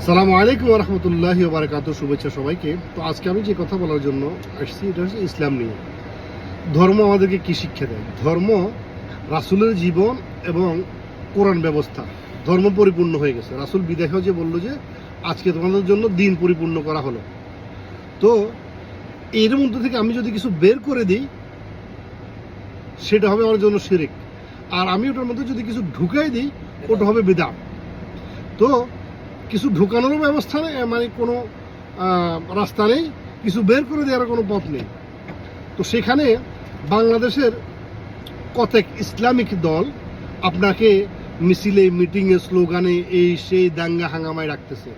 সালামু আলাইকুম ওয়া রাহমাতুল্লাহি ওয়া বারাকাতুহু। শুভেচ্ছা সবাইকে। তো আজকে আমি যে কথা বলার জন্য আসছি এটা হচ্ছে ইসলাম নিয়ে। ধর্ম আমাদেরকে কি শিক্ষা দেয়? ধর্ম রাসূলের জীবন এবং কোরআন ব্যবস্থা। ধর্ম পরিপূর্ণ হয়ে গেছে। রাসূল বিদায় হয়ে যে বললো যে আজকে তোমাদের জন্য দিন পরিপূর্ণ করা হলো। তো এর মধ্যে থেকে আমি যদি কিছু বের করে দিই সেটা হবে আমার জন্য শিরক। আর আমি ওটার মধ্যে যদি কিছু ঢুকাই দিই ওটা হবে বিদআত। তো কিছু ঢুকানোর ব্যবস্থা নেই, মানে কোনো রাস্তা নেই, কিছু বের করে দেওয়ার কোনো পথ নেই। তো সেখানে বাংলাদেশের কতক ইসলামিক দল আপনাকে মিছিলে, মিটিংয়ে, স্লোগানে, এই সেই দাঙ্গা হাঙ্গামায় রাখতেছে।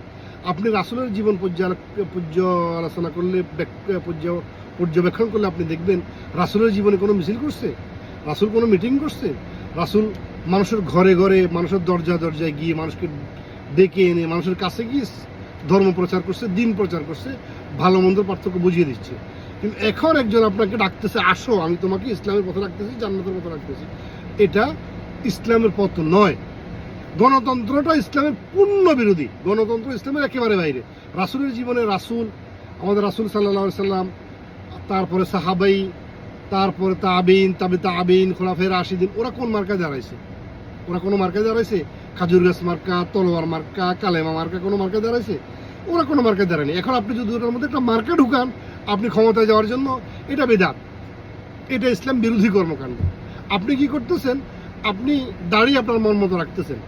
আপনি রাসূলের জীবন পর্যালোচনা করলে, পর্যবেক্ষণ করলে আপনি দেখবেন রাসূলের জীবনে কোনো মিছিল করছে, রাসূল কোনো মিটিং করছে, রাসূল মানুষের ঘরে ঘরে, মানুষের দরজায় গিয়ে মানুষকে ডেকে এনে মানুষের কাছে গিয়ে ধর্ম প্রচার করছে, দিন প্রচার করছে, ভালো মন্দ পার্থক্য বুঝিয়ে দিচ্ছে। কিন্তু এখন একজন আপনাকে ডাকতেছে, আসো আমি তোমাকে ইসলামের পথে রাখতেছি, জান্নাতের পথে রাখতেছি। এটা ইসলামের পথ নয়। গণতন্ত্রটা ইসলামের পূর্ণ বিরোধী। গণতন্ত্র ইসলামের একেবারে বাইরে। রাসূলের জীবনে আমাদের রাসূল সাল্লাল্লাহু আলাইহি সাল্লাম, তারপরে সাহাবাই, তারপরে তাবিন, তাবিন, খোলাফায়ে রাশিদিন, ওরা কোন মার্কায় দাঁড়াইছে? ওরা কোনো মার্কায় দাঁড়াইছে? খাজুর গাছ মার্কা, তলোয়ার মার্কা, কালেমা মার্কা কোনো মার্কায় দাঁড়াইছে? ওরা কোনো মার্কায় দাঁড়ায়নি। এখন আপনি যদি ওটার মধ্যে একটা মার্কা ঢুকান আপনি ক্ষমতায় যাওয়ার জন্য, এটা বিদআত, এটা ইসলাম বিরোধী কর্মকাণ্ড। আপনি কি করতেছেন? আপনি দাড়ি আপনার মন মতো রাখতেছেন,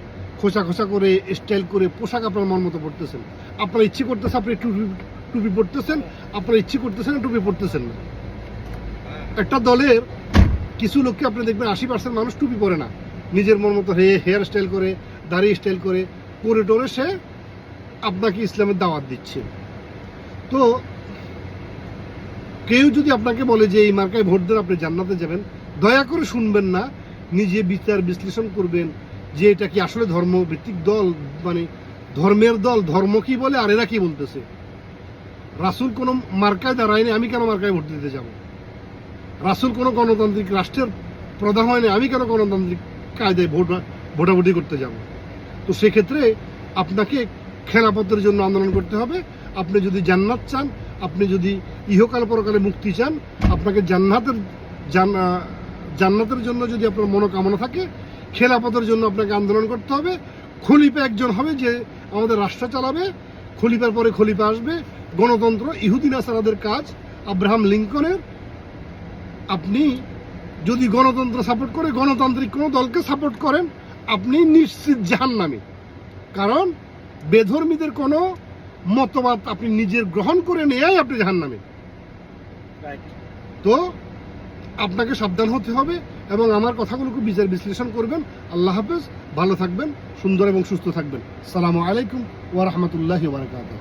খোসা খোসা করে, স্টাইল করে, পোশাক আপনার মন মতো পড়তেছেন। আপনার ইচ্ছে করতেছে আপনি টুপি পড়তেছেন, আপনার ইচ্ছে করতেছেন টুপি পড়তেছেন না। একটা দলের কিছু লোককে আপনি দেখবেন 80% মানুষ টুপি পরে না, নিজের মন মতো হেয়ার স্টাইল করে, দাড়ি স্টাইল করে টোরে সে আপনাকে ইসলামের দাওয়াত দিচ্ছে। তো কেউ যদি আপনাকে বলে যে এই মার্কায় ভোট দেন আপনি জান্নাতে যাবেন, দয়া করে শুনবেন না, নিজে বিচার বিশ্লেষণ করবেন যে এটা কি আসলে ধর্মভিত্তিক দল, মানে ধর্মের দল, ধর্ম কি বলে আর এরা কি বলতেছে। রাসূল কোনো মার্কায় দাঁড়ায়নি, আমি কেন মার্কায় ভোট দিতে যাব? রাসূল কোনো গণতান্ত্রিক রাষ্ট্রের প্রধান হয়নি, আমি কেন গণতান্ত্রিক কায়দায় ভোটাভুটি করতে যাব? তো সেক্ষেত্রে আপনাকে খেলাফতের জন্য আন্দোলন করতে হবে। আপনি যদি জান্নাত চান, আপনি যদি ইহকাল পরকালে মুক্তি চান, আপনাকে জান্নাতের জন্য যদি আপনার মনোকামনা থাকে, খেলাফতের জন্য আপনাকে আন্দোলন করতে হবে। খলিফা একজন হবে যে আমাদের রাষ্ট্র চালাবে, খলিফার পরে খলিফা আসবে। গণতন্ত্র ইহুদি নাসারাদের কাজ, আব্রাহাম লিঙ্কনের। আপনি যদি গণতন্ত্র সাপোর্ট করে, গণতান্ত্রিক কোনো দলকে সাপোর্ট করেন, আপনি নিশ্চিত জাহান্নামী। কারণ বেধর্মীদের কোনো মতবাদ আপনি নিজের গ্রহণ করে নেয়াই আপনি জাহান্নামী। তো আপনাকে সাবধান হতে হবে এবং আমার কথাগুলোকে বিচার বিশ্লেষণ করবেন। আল্লাহ হাফেজ, ভালো থাকবেন, সুন্দর এবং সুস্থ থাকবেন। আসসালামু আলাইকুম ওয়া রাহমাতুল্লাহি ওয়া বারাকাতুহু।